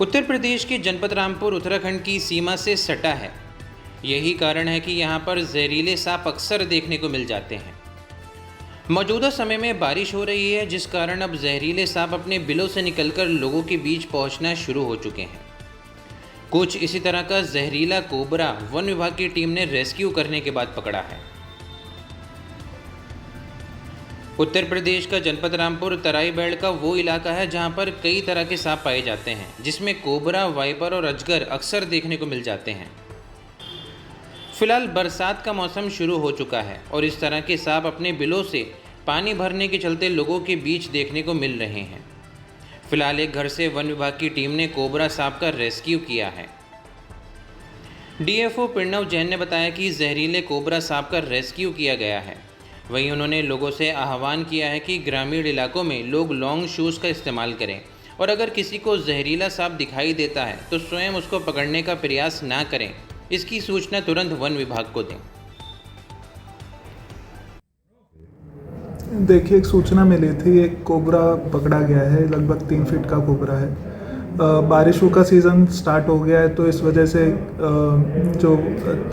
उत्तर प्रदेश के जनपद रामपुर उत्तराखंड की सीमा से सटा है। यही कारण है कि यहाँ पर जहरीले सांप अक्सर देखने को मिल जाते हैं। मौजूदा समय में बारिश हो रही है, जिस कारण अब जहरीले सांप अपने बिलों से निकलकर लोगों के बीच पहुँचना शुरू हो चुके हैं। कुछ इसी तरह का जहरीला कोबरा वन विभाग की टीम ने रेस्क्यू करने के बाद पकड़ा है। उत्तर प्रदेश का जनपद रामपुर तराई बेल्ट का वो इलाका है जहां पर कई तरह के सांप पाए जाते हैं, जिसमें कोबरा, वाइपर और अजगर अक्सर देखने को मिल जाते हैं। फिलहाल बरसात का मौसम शुरू हो चुका है और इस तरह के सांप अपने बिलों से पानी भरने के चलते लोगों के बीच देखने को मिल रहे हैं। फिलहाल एक घर से वन विभाग की टीम ने कोबरा सांप का रेस्क्यू किया है। डीएफओ प्रणव जैन ने बताया कि जहरीले कोबरा सांप का रेस्क्यू किया गया है। वहीं उन्होंने लोगों से आह्वान किया है कि ग्रामीण इलाकों में लोग लॉन्ग शूज़ का इस्तेमाल करें और अगर किसी को जहरीला सांप दिखाई देता है तो स्वयं उसको पकड़ने का प्रयास ना करें। इसकी सूचना तुरंत वन विभाग को दें। देखिए, एक सूचना मिली थी, एक कोबरा पकड़ा गया है, लगभग 3 फीट का कोबरा है। बारिशों का सीज़न स्टार्ट हो गया है तो इस वजह से जो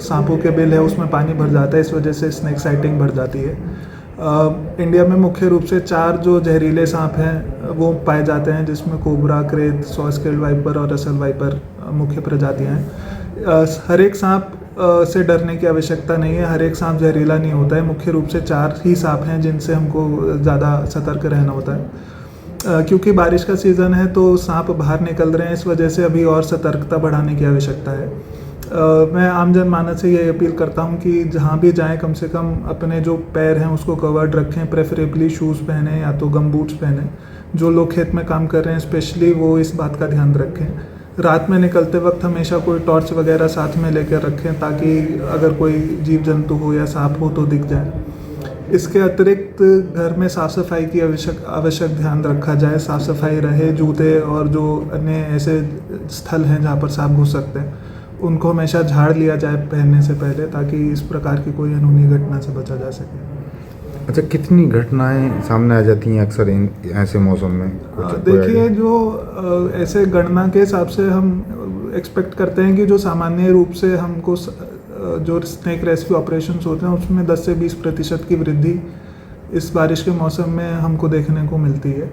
सांपों के बिल है उसमें पानी भर जाता है, इस वजह से स्नेक साइटिंग बढ़ जाती है। इंडिया में मुख्य रूप से 4 जो जहरीले सांप हैं वो पाए जाते हैं, जिसमें cobra, krait, saw scaled viper और रसल वाइपर मुख्य प्रजातियां हैं। हर एक सांप से डरने की आवश्यकता नहीं है, हर एक सांप जहरीला नहीं होता है। मुख्य रूप से 4 ही सांप हैं जिनसे हमको ज़्यादा सतर्क रहना होता है। क्योंकि बारिश का सीज़न है तो सांप बाहर निकल रहे हैं, इस वजह से अभी और सतर्कता बढ़ाने की आवश्यकता है। मैं आम जनमानस से ये अपील करता हूँ कि जहाँ भी जाएं कम से कम अपने जो पैर हैं उसको कवर्ड रखें, प्रेफरेबली शूज़ पहने या तो गम बूट्स पहने। जो लोग खेत में काम कर रहे हैं स्पेशली वो इस बात का ध्यान रखें। रात में निकलते वक्त हमेशा कोई टॉर्च वगैरह साथ में लेकर रखें ताकि अगर कोई जीव जंतु हो या सांप हो तो दिख जाए। इसके अतिरिक्त घर में साफ़ सफाई की आवश्यक ध्यान रखा जाए, साफ़ सफाई रहे। जूते और जो अन्य ऐसे स्थल हैं जहाँ पर सांप घुस सकते हैं उनको हमेशा झाड़ लिया जाए पहनने से पहले, ताकि इस प्रकार की कोई अनहोनी घटना से बचा जा सके। अच्छा, कितनी घटनाएं सामने आ जाती हैं अक्सर ऐसे मौसम में? देखिए, जो ऐसे गणना के हिसाब से हम एक्सपेक्ट करते हैं कि जो सामान्य रूप से हमको जो स्नेक रेस्क्यू ऑपरेशंस होते हैं उसमें 10 से 20% की वृद्धि इस बारिश के मौसम में हमको देखने को मिलती है।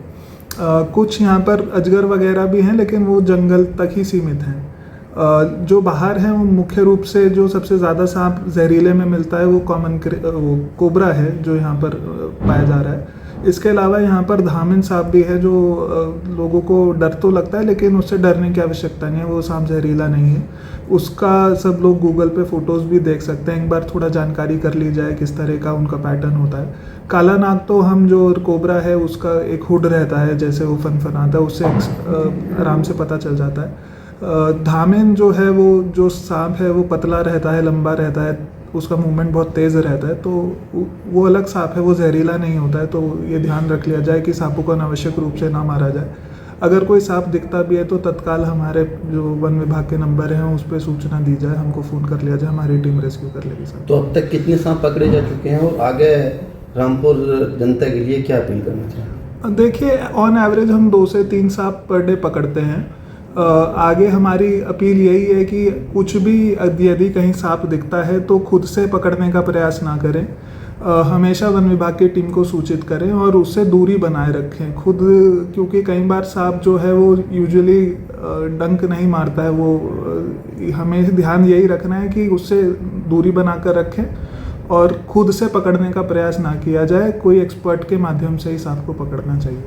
कुछ यहाँ पर अजगर वगैरह भी हैं लेकिन वो जंगल तक ही सीमित हैं। जो बाहर हैं वो मुख्य रूप से जो सबसे ज़्यादा सांप जहरीले में मिलता है वो वो कोबरा है जो यहाँ पर पाया जा रहा है। इसके अलावा यहाँ पर धामिन सांप भी है जो लोगों को डर तो लगता है लेकिन उससे डरने की आवश्यकता नहीं है, वो सांप जहरीला नहीं है। उसका सब लोग गूगल पे फ़ोटोज़ भी देख सकते हैं, एक बार थोड़ा जानकारी कर ली जाए किस तरह का उनका पैटर्न होता है। काला नाग तो हम जो कोबरा है उसका एक हुड रहता है, जैसे वो फनफनाता है, उससे आराम से पता चल जाता है। धामिन जो है वो जो सांप है वो पतला रहता है, लंबा रहता है, उसका मूवमेंट बहुत तेज़ रहता है, तो वो अलग सांप है, वो जहरीला नहीं होता है। तो ये ध्यान रख लिया जाए कि सांपों को अनावश्यक रूप से ना मारा जाए। अगर कोई सांप दिखता भी है तो तत्काल हमारे जो वन विभाग के नंबर हैं उस पर सूचना दी जाए, हमको फ़ोन कर लिया जाए, हमारी टीम रेस्क्यू कर लेगी सर। तो अब तक कितने सांप पकड़े जा चुके हैं और आगे रामपुर जनता के लिए क्या अपील करना चाहिए? देखिए, ऑन एवरेज हम 2 से 3 सांप पर डे पकड़ते हैं। आगे हमारी अपील यही है कि कुछ भी यदि कहीं सांप दिखता है तो खुद से पकड़ने का प्रयास ना करें, हमेशा वन विभाग की टीम को सूचित करें और उससे दूरी बनाए रखें खुद, क्योंकि कई बार सांप जो है वो यूजुअली डंक नहीं मारता है। वो हमें ध्यान यही रखना है कि उससे दूरी बनाकर रखें और खुद से पकड़ने का प्रयास ना किया जाए, कोई एक्सपर्ट के माध्यम से ही सांप को पकड़ना चाहिए।